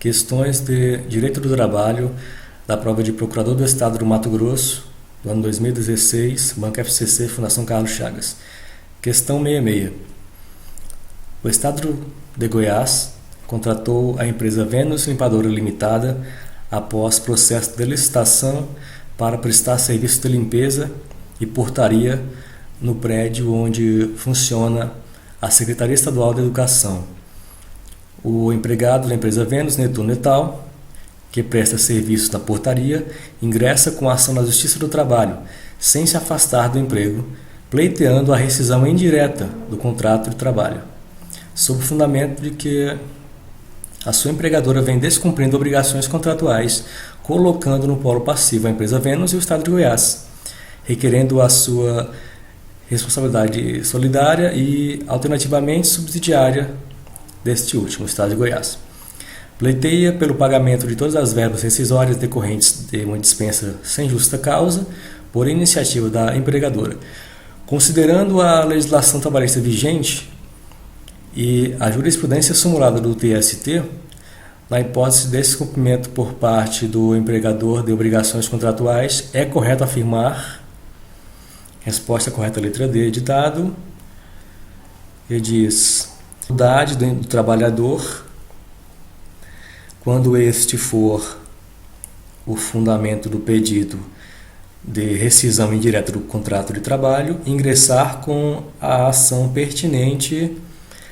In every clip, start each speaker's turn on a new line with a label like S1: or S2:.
S1: Questões de Direito do Trabalho da prova de Procurador do Estado do Mato Grosso, do ano 2016, Banco FCC, Fundação Carlos Chagas. Questão 66. O Estado de Goiás contratou a empresa Vênus Limpadora Limitada após processo de licitação para prestar serviço de limpeza e portaria no prédio onde funciona a Secretaria Estadual de Educação. O empregado da empresa Vênus, Netuno Etal, que presta serviço na portaria, ingressa com ação na Justiça do Trabalho, sem se afastar do emprego, pleiteando a rescisão indireta do contrato de trabalho, sob o fundamento de que a sua empregadora vem descumprindo obrigações contratuais, colocando no polo passivo a empresa Vênus e o Estado de Goiás, requerendo a sua responsabilidade solidária e, alternativamente, subsidiária deste último, o Estado de Goiás. Pleiteia pelo pagamento de todas as verbas rescisórias decorrentes de uma dispensa sem justa causa por iniciativa da empregadora. Considerando a legislação trabalhista vigente e a jurisprudência sumulada do TST, na hipótese de descumprimento por parte do empregador de obrigações contratuais, é correto afirmar, resposta correta, letra D, ditado, que diz: dificuldade do trabalhador, quando este for o fundamento do pedido de rescisão indireta do contrato de trabalho, ingressar com a ação pertinente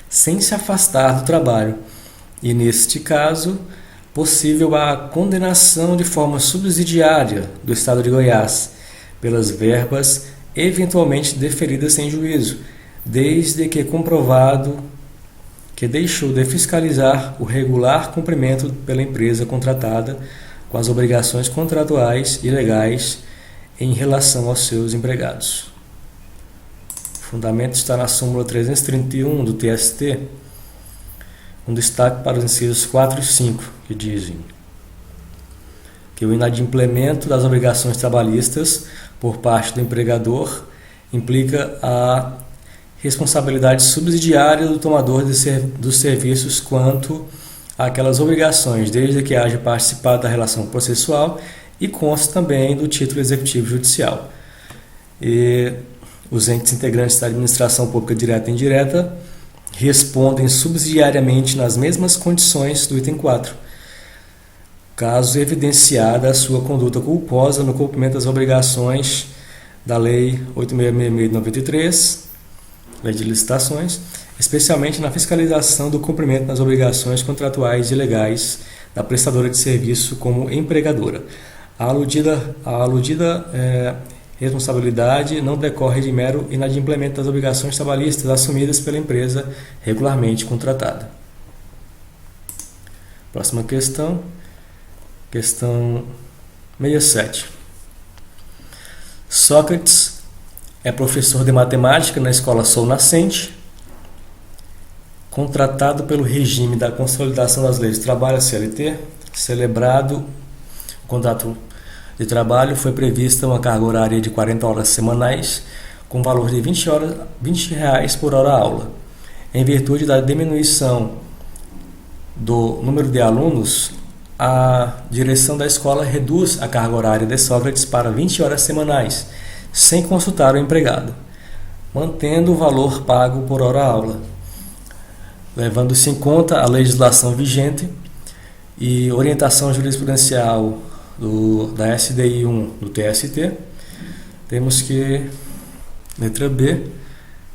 S1: sem se afastar do trabalho, e neste caso, possível a condenação de forma subsidiária do Estado de Goiás pelas verbas eventualmente deferidas sem juízo, desde que comprovado que deixou de fiscalizar o regular cumprimento pela empresa contratada com as obrigações contratuais e legais em relação aos seus empregados. O fundamento está na súmula 331 do TST, um destaque para os incisos 4 e 5, que dizem que o inadimplemento das obrigações trabalhistas por parte do empregador implica a responsabilidade subsidiária do tomador dos serviços quanto àquelas obrigações, desde que haja participado da relação processual e consta também do título executivo judicial. E os entes integrantes da administração pública direta e indireta respondem subsidiariamente nas mesmas condições do item 4, caso evidenciada a sua conduta culposa no cumprimento das obrigações da Lei 8666 de 93, Lei de Licitações, especialmente na fiscalização do cumprimento das obrigações contratuais e legais da prestadora de serviço como empregadora. A aludida responsabilidade não decorre de mero inadimplemento das obrigações trabalhistas assumidas pela empresa regularmente contratada. Próxima questão, questão 67. Sócrates é professor de matemática na Escola Sol Nascente, contratado pelo regime da Consolidação das Leis de Trabalho, CLT, celebrado o contrato de trabalho, foi prevista uma carga horária de 40 horas semanais, com valor de R$20 por hora aula. Em virtude da diminuição do número de alunos, a direção da escola reduz a carga horária de Sócrates para 20 horas semanais, sem consultar o empregado, mantendo o valor pago por hora aula, levando-se em conta a legislação vigente e orientação jurisprudencial da SDI 1 do TST. Temos que, letra B,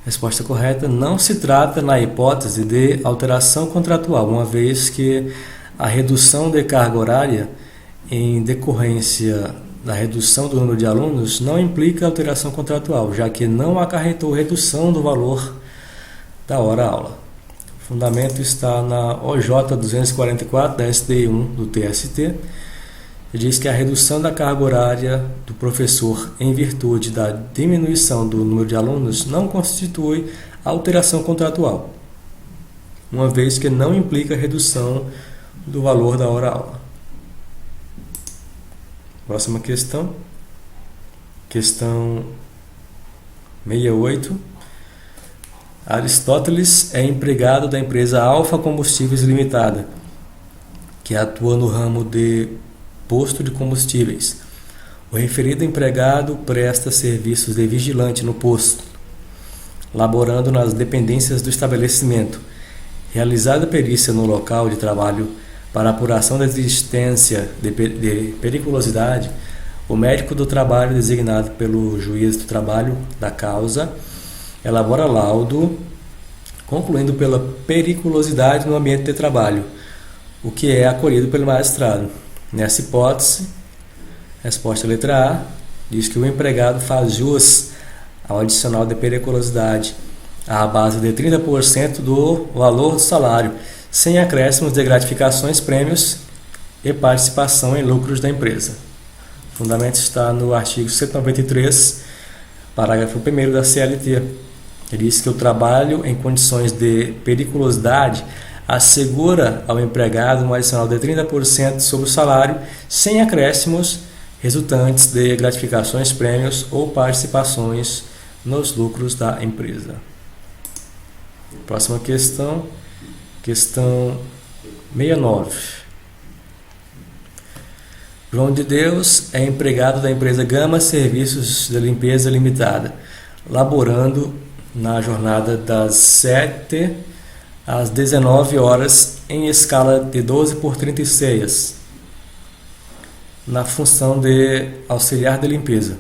S1: resposta correta, não se trata na hipótese de alteração contratual, uma vez que a redução de carga horária em decorrência da redução do número de alunos não implica alteração contratual, já que não acarretou redução do valor da hora-aula. O fundamento está na OJ 244 da SDI 1 do TST, que diz que a redução da carga horária do professor em virtude da diminuição do número de alunos não constitui alteração contratual, uma vez que não implica redução do valor da hora-aula. Próxima questão, questão 68. Aristóteles é empregado da empresa Alfa Combustíveis Limitada, que atua no ramo de posto de combustíveis. O referido empregado presta serviços de vigilante no posto, laborando nas dependências do estabelecimento. Realizada a perícia no local de trabalho para apuração da existência de periculosidade, o médico do trabalho designado pelo juiz do trabalho da causa elabora laudo concluindo pela periculosidade no ambiente de trabalho, o que é acolhido pelo magistrado. Nessa hipótese, resposta letra A, diz que o empregado faz jus ao adicional de periculosidade à base de 30% do valor do salário, sem acréscimos de gratificações, prêmios e participação em lucros da empresa. O fundamento está no artigo 193, parágrafo 1º da CLT. Ele diz que o trabalho em condições de periculosidade assegura ao empregado um adicional de 30% sobre o salário, sem acréscimos resultantes de gratificações, prêmios ou participações nos lucros da empresa. Próxima questão, questão 69. João de Deus é empregado da empresa Gama Serviços de Limpeza Limitada, laborando na jornada das 7 às 19 horas em escala de 12 por 36, na função de auxiliar de limpeza.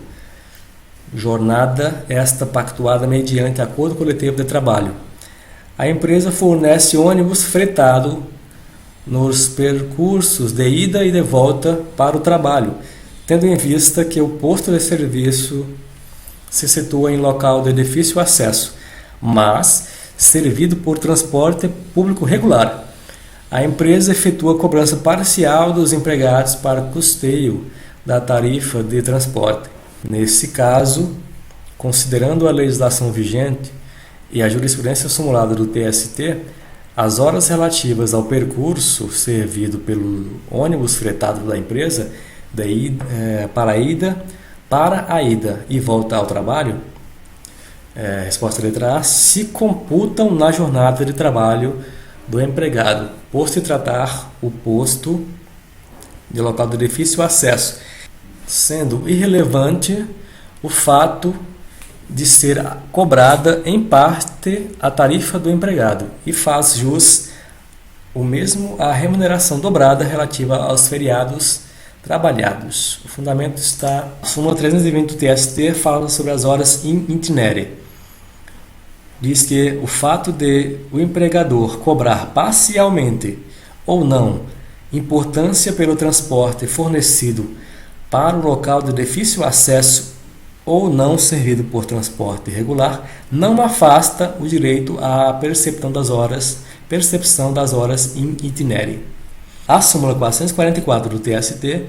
S1: Jornada esta pactuada mediante acordo coletivo de trabalho. A empresa fornece ônibus fretado nos percursos de ida e de volta para o trabalho, tendo em vista que o posto de serviço se situa em local de difícil acesso, mas servido por transporte público regular. A empresa efetua a cobrança parcial dos empregados para custeio da tarifa de transporte. Nesse caso, considerando a legislação vigente e a jurisprudência simulada do TST, as horas relativas ao percurso servido pelo ônibus fretado da empresa para a ida e volta ao trabalho, resposta letra A, se computam na jornada de trabalho do empregado, por se tratar o posto de local de difícil acesso, sendo irrelevante o fato de ser cobrada em parte a tarifa do empregado, e faz jus o mesmo à remuneração dobrada relativa aos feriados trabalhados. O fundamento está na súmula 320 do TST, fala sobre as horas in itinere. Diz que o fato de o empregador cobrar parcialmente ou não importância pelo transporte fornecido para o local de difícil acesso ou não servido por transporte regular não afasta o direito à percepção das horas in itinere. A súmula 444 do TST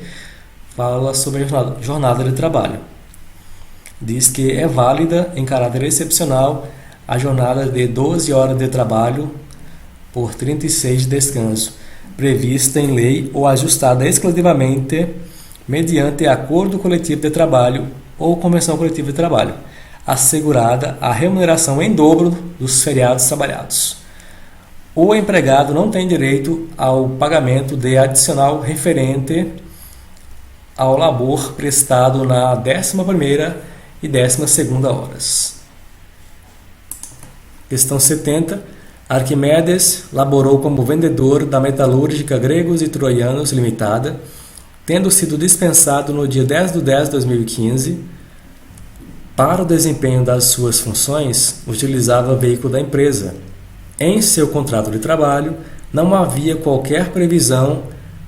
S1: fala sobre a jornada de trabalho. Diz que é válida em caráter excepcional a jornada de 12 horas de trabalho por 36 de descanso, prevista em lei ou ajustada exclusivamente mediante acordo coletivo de trabalho ou convenção coletiva de trabalho, assegurada a remuneração em dobro dos feriados trabalhados. O empregado não tem direito ao pagamento de adicional referente ao labor prestado na 11ª e 12ª horas. Questão 70. Arquimedes laborou como vendedor da metalúrgica Gregos e Troianos Limitada, tendo sido dispensado no dia 10/10/2015. Para o desempenho das suas funções, utilizava veículo da empresa. Em seu contrato de trabalho, não havia qualquer previsão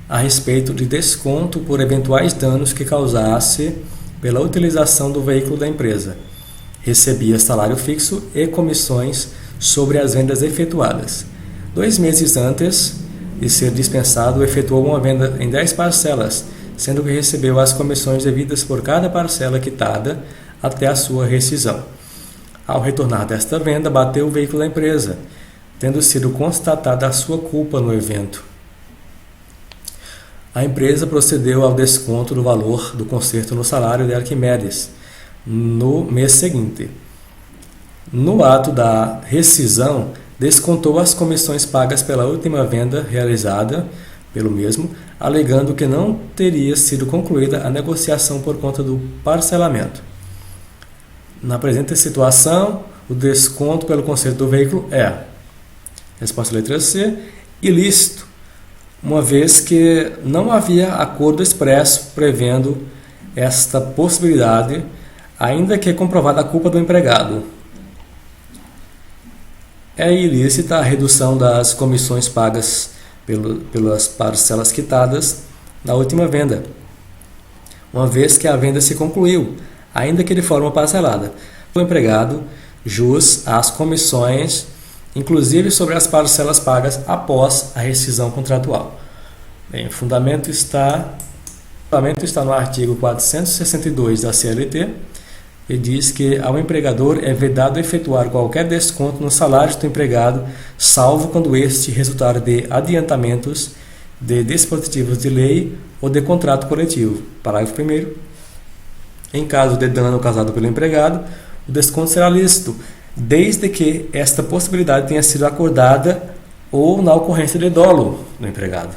S1: a respeito de desconto por eventuais danos que causasse pela utilização do veículo da empresa. Recebia salário fixo e comissões sobre as vendas efetuadas. 2 meses antes de ser dispensado, efetuou uma venda em 10 parcelas, sendo que recebeu as comissões devidas por cada parcela quitada até a sua rescisão. Ao retornar desta venda, bateu o veículo da empresa, tendo sido constatada a sua culpa no evento. A empresa procedeu ao desconto do valor do conserto no salário de Arquimedes no mês seguinte. No ato da rescisão, descontou as comissões pagas pela última venda realizada pelo mesmo, alegando que não teria sido concluída a negociação por conta do parcelamento. Na presente situação, o desconto pelo conserto do veículo é, resposta letra C, ilícito, uma vez que não havia acordo expresso prevendo esta possibilidade, ainda que comprovada a culpa do empregado. É ilícita a redução das comissões pagas pelas parcelas quitadas na última venda, uma vez que a venda se concluiu, ainda que de forma parcelada. O empregado jus às comissões, inclusive sobre as parcelas pagas após a rescisão contratual. Bem, o fundamento está no artigo 462 da CLT, e diz que ao empregador é vedado efetuar qualquer desconto no salário do empregado, salvo quando este resultar de adiantamentos de dispositivos de lei ou de contrato coletivo. Parágrafo 1º. Em caso de dano causado pelo empregado, o desconto será lícito, desde que esta possibilidade tenha sido acordada ou na ocorrência de dolo do empregado.